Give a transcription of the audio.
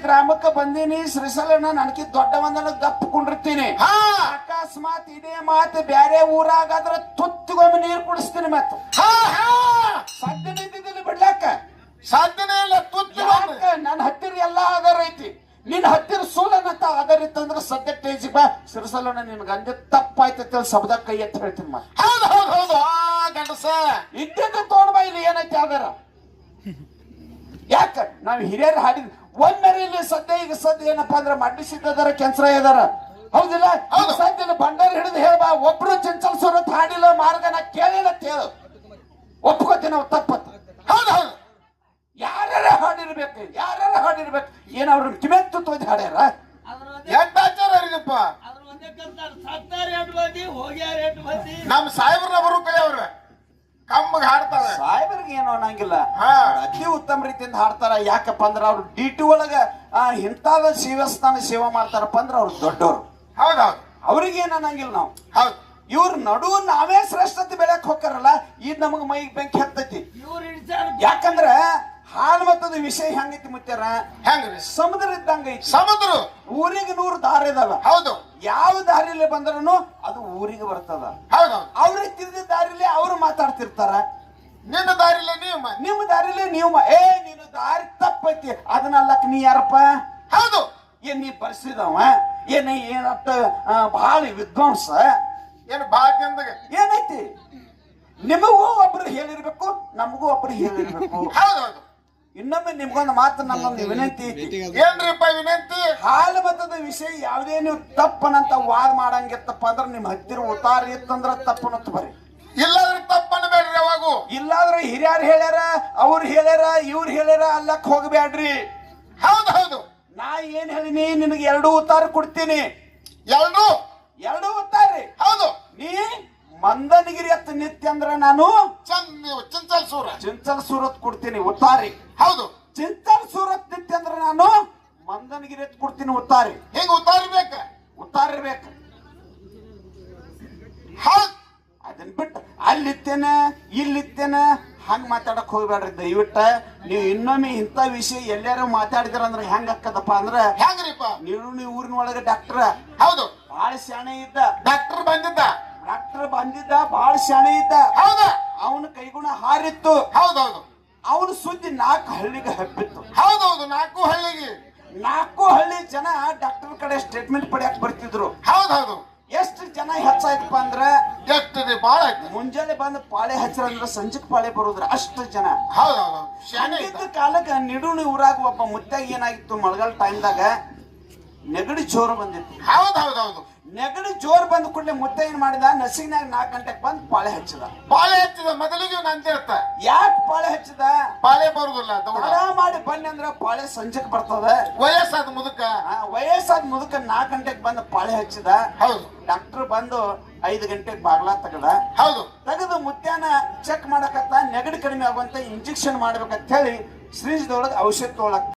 ಗ್ರಾಮಕ್ಕೆ ಬಂದೀನಿ ಶ್ರೀಶೈಲನ ನನಗೆ ದೊಡ್ಡ ಒಂದನ ಗಪ್ಕೊಂಡಿರ್ತೀನಿ ಅಕಸ್ಮಾತ್ ಇದೇ ಮಾತು ಬ್ಯಾರೆ ಊರಾಗಾದ್ರ ತುತ್ತಿಗೊಮ್ಮೆ ನೀರು ಕುಡಿಸ್ತೀನಿ ಮತ್ತ ಸದ್ಯ ನಿಂತಿದ್ದಿಲ್ಲ ಬಿಡ್ಲಾಕ ಸಾಧ್ಯನೇ ಇಲ್ಲ. ನನ್ನ ಹತ್ತಿರ ಎಲ್ಲಾ ಆಧಾರ ಐತಿ, ನಿನ್ ಹತ್ತಿರ ಸೋಲನಂತ ಆಧಾರ ಇತ್ತಂದ್ರ ಸದ್ಯ ಟೇಜಿ ಬಾ ಶ್ರೀಶೈಲನ ನಿನ್ಗ ಅಂದೆ ತಪ್ಪಾಯ್ತ ಶಬ್ದ ಕೈ ಎತ್ತ ಹೇಳ್ತೀನಿ ಮತ್ತ. ಹೌದು ಹೌದು ಹೌದು ಗಂಡಸ ಇದ್ದಿದ್ದ ತೋಣ ಬಾ ಇಲ್ಲಿ ಏನೈತಿ ಆಧಾರ. ಯಾಕ ನಾವ್ ಹಿರಿಯರು ಹಾಡಿದ್ ಒಮ್ಮೆ ಇಲ್ಲಿ ಸದ್ಯ ಏನಪ್ಪಾ ಅಂದ್ರ ಮಡ್ಡಿಸಿದ್ದದಾರ ಕೆನ್ಸರ ಇದಾರ ಹೌದಿಲ್ಲ. ಸದ್ಯ ಬಂಡಾರ ಹಿಡಿದು ಹೇಳ್ಬಾ ಒಬ್ರು ಚಂಚಲ್ ಸೂರತ್ ಹಾಡಿಲ್ಲ ಮಾರ್ಗನ ಕೇಳಿಲ್ಲ ಹೇಳು ಒಪ್ಕೋತೀನಿ ನಾವು ತಪ್ಪತ್ತ. ಹೌದು ಹೌದು ಯಾರ್ಯಾರ ಹಾಡಿರ್ಬೇಕು ಏನ್ ಅವ್ರ ಕಿಮೆತ್ತು ತೋದ್ ಹಾಡ್ಯಾರ ಎಂಟಾಚಾರ ಹರಿದಪ್ಪ ನಮ್ ಸಾಹೇಬ್ರ ಬರು ಕೈ ಅವ್ರ ಕಮ್ಮಗ್ ಹಾಡ್ತಾರ. ಸಾಹೇಬರಿಗೆ ಏನೋ ಅನ್ನಂಗಿಲ್ಲ, ಅತಿ ಉತ್ತಮ ರೀತಿಯಿಂದ ಹಾಡ್ತಾರ. ಯಾಕಪ್ಪ ಅಂದ್ರ ಅವ್ರು ಡಿಟಿ ಒಳಗ ಇಂತಾದ ಶಿವಸ್ಥಾನ ಸೇವಾ ಮಾಡ್ತಾರಪ್ಪ ಅಂದ್ರ ಅವ್ರು ದೊಡ್ಡವ್ರು. ಹೌದೌದು ಅವ್ರಿಗೆ ಏನ್ ಅನ್ನಂಗಿಲ್ಲ ನಾವು. ಹೌದು ಇವ್ರ ನಡು ನಾವೇ ಶ್ರೇಷ್ಠತೆ ಬೆಳಕ್ ಹೋಗ್ತಾರಲ್ಲ ಇದ್ ನಮಗ್ ಮೈಗ್ ಬೆಂಕಿ ಹತ್ತೈತಿ. ಯಾಕಂದ್ರ ಹಾಲು ಮತ್ತದ ವಿಷಯ ಹೆಂಗೈತಿ ಮುತ್ಯಾರ, ಹೆಂಗ್ರಿ ಸಮುದ್ರ ಇದ್ದಂಗ ಐತಿ. ಸಮುದ್ರ ಊರಿಗೆ 100 ದಾರಿ ಇದಾವ. ಹೌದು ಯಾವ ದಾರಿಲಿ ಬಂದ್ರೂ ಅದು ಊರಿಗೆ ಬರ್ತದ. ಹೌದೌದು ಅವ್ರಿಗೆ ತಿರ್ದ ದಾರಿಲಿ ಅವ್ರು ಮಾತಾಡ್ತಿರ್ತಾರ, ನಿನ್ನ ದಾರಿಲ್ಲ ನೀವು ನಿಮ್ಮ ದಾರಿಲಿ ನೀವು ನೀನು ದಾರಿ ತಪ್ಪೈತಿ ಅದನ್ನಲ್ಲಕ್ ನೀ ಯಾರಪ್ಪ. ಹೌದು ಏನ್ ನೀ ಬರ್ಸಿದವ ಏನಟ್ಟ ಬಹಳ ವಿದ್ವಾಂಸ ಏನು ಭಾಗ್ಯಂದಾಗ ಏನೈತಿ. ನಿಮಗೂ ಒಬ್ರು ಹೇಳಿರ್ಬೇಕು, ನಮಗೂ ಒಬ್ರು ಹೇಳಿರ್ಬೇಕು. ಹೌದೌದು ಇನ್ನೊಮ್ಮೆ ನಿಮ್ಗೊಂದು ಮಾತು ನನ್ನೊಂದು ವಿನಂತಿ ಐತಿ. ಏನ್ರಿಪ್ಪ ವಿನಂತಿ? ಹಾಲು ಮತದ ವಿಷಯ ಯಾವುದೇ ನೀವು ತಪ್ಪನಂತ ವಾದ ಮಾಡಂಗಿತ್ತಪ್ಪ ಅಂದ್ರ ನಿಮ್ ಹತ್ತಿರ ಉತ್ತಾರ ಇತ್ತಂದ್ರ ತಪ್ಪನಂತ ಬರ್ರಿ, ಇಲ್ಲಾದ್ರೆ ತಪ್ಪನ್ನ ಬೇಡ್ರಿ. ಯಾವಾಗೂ ಇಲ್ಲಾದ್ರೆ ಹಿರಿಯರು ಹೇಳ್ಯಾರ ಅವ್ರು ಹೇಳ್ಯಾರ ಇವ್ರು ಹೇಳ್ಯಾರ ಅಲ್ಲಕ್ ಹೋಗ್ಬ್ಯಾಡ್ರಿ. ಹೌದು ಹೌದು ನಾ ಏನ್ ಹೇಳಿನಿ ನಿನಗೆ 2 ಉತ್ತಾರ ಕೊಡ್ತೀನಿ. ಎರಡು ಉತ್ತಾರಿ. ಹೌದು ನೀ ಮಂದನಗಿರಿ ಹತ್ತ ನಿತ್ಯ ಅಂದ್ರ ನಾನು ಚಿಂಚಲ್ ಸೂರತ್ ಕೊಡ್ತೀನಿ ಉತ್ತಾರಿ. ಹೌದು ಚಿಂಚಲ್ ಸೂರತ್ ನಿತ್ಯ ಅಂದ್ರ ನಾನು ಮಂದನಗಿರಿ ಹತ್ ಕೊಡ್ತೀನಿ ಉತ್ತಾರಿ. ಹಿಂಗ ಉತ್ತಾರಿ ಬೇಕ. ಹೌದು ಅದನ್ ಬಿಟ್ಟು ಅಲ್ಲಿತ್ತೇನೆ ಇಲ್ಲಿತ್ತೇನೆ ಹಂಗ ಮಾತಾಡಕ್ ಹೋಗ್ಬೇಡ್ರಿ ದಯವಿಟ್ಟ. ನೀವು ಇನ್ನೊಮ್ಮೆ ಇಂಥ ವಿಷಯ ಎಲ್ಲಾರು ಮಾತಾಡಿದ್ರ ಅಂದ್ರ ಹೆಂಗ ಅಕ್ಕದಪ್ಪ ಅಂದ್ರ ಹೆಂಗ್ರಿಪ್ಪ ನೀವು ಊರಿನ ಒಳಗ ಡಾಕ್ಟರ್ ಹೌದು ಬಾಳ ಶಾಣೆ ಇದ್ದ. ಡಾಕ್ಟರ್ ಬಂದಿದ್ದ ಬಾಳ ಶಾಣೆ ಇದ್ದ. ಹೌದ ಅವನ ಕೈಗುಣ ಹಾರಿತ್ತು. ಹೌದೌದು ಅವನ ಸುದ್ದಿ 4 ಹಳ್ಳಿಗೆ ಹಬ್ಬಿತ್ತು. ಹೌದೌದು 4 ಹಳ್ಳಿ ಜನ ಡಾಕ್ಟರ್ ಕಡೆ ಸ್ಟೇಟ್ಮೆಂಟ್ ಪಡೆಯಕ್ ಬರ್ತಿದ್ರು. ಹೌದೌದು ಎಷ್ಟು ಜನ ಹೆಚ್ಚಾಯ್ತಪ್ಪ ಅಂದ್ರ ಎಷ್ಟು ಬಾಳ ಆಯ್ತು. ಮುಂಜಾನೆ ಬಂದು ಪಾಳೆ ಹಚ್ಚರ ಅಂದ್ರ ಸಂಜೆಕ್ ಪಾಳೆ ಬರೋದ್ರ ಅಷ್ಟು ಜನ. ಹೌದೌದು ಕಾಲಕ್ಕ ನಿಡುಣಿ ಊರಾಗ ಒಬ್ಬ ಮುತ್ತಾಗ ಏನಾಗಿತ್ತು ಮಳೆಗಾಲ ಟೈಮ್ದಾಗ ನೆಗಡಿ ಜೋರು ಬಂದಿತ್ತು. ಹೌದೌದೌದು ನೆಗಡಿ ಜೋರ್ ಬಂದ ಕೂಡಲೇ ಮುತ್ತ ಏನ್ ಮಾಡಿದ ನಸಿಗಿನಾಗ 4 ಗಂಟೆಗೆ ಬಂದು ಪಾಳೆ ಹಚ್ಚಿದ. ಮೊದಲಿಗೆ ನಂದಿರ್ತ ಯಾಕೆ ಪಾಳೆ ಹಚ್ಚಿದ? ಪಾಳೆ ಬರುದಿಲ್ಲ ತಡ ಮಾಡಿ ಬನ್ನಿ ಅಂದ್ರ ಪಾಳೆ ಸಂಜೆಕ್ ಬರ್ತದ. ವಯಸ್ಸಾದ ಮುದುಕ 4 ಗಂಟೆಗೆ ಬಂದು ಪಾಳೆ ಹಚ್ಚಿದ. ಹೌದು ಡಾಕ್ಟರ್ ಬಂದು 5 ಗಂಟೆಗೆ ಬಾಗ್ಲಾ ತೆಗದ. ಹೌದು ತೆಗೆದು ಮುತ್ಯಾನ ಚೆಕ್ ಮಾಡಕತ್ತ ನೆಗಡಿ ಕಡಿಮೆ ಆಗುವಂತ ಇಂಜೆಕ್ಷನ್ ಮಾಡ್ಬೇಕಂತ ಹೇಳಿ ಶ್ರೀಜದೊಳಗ ಔಷಧ ತೊಗೊಳಕ್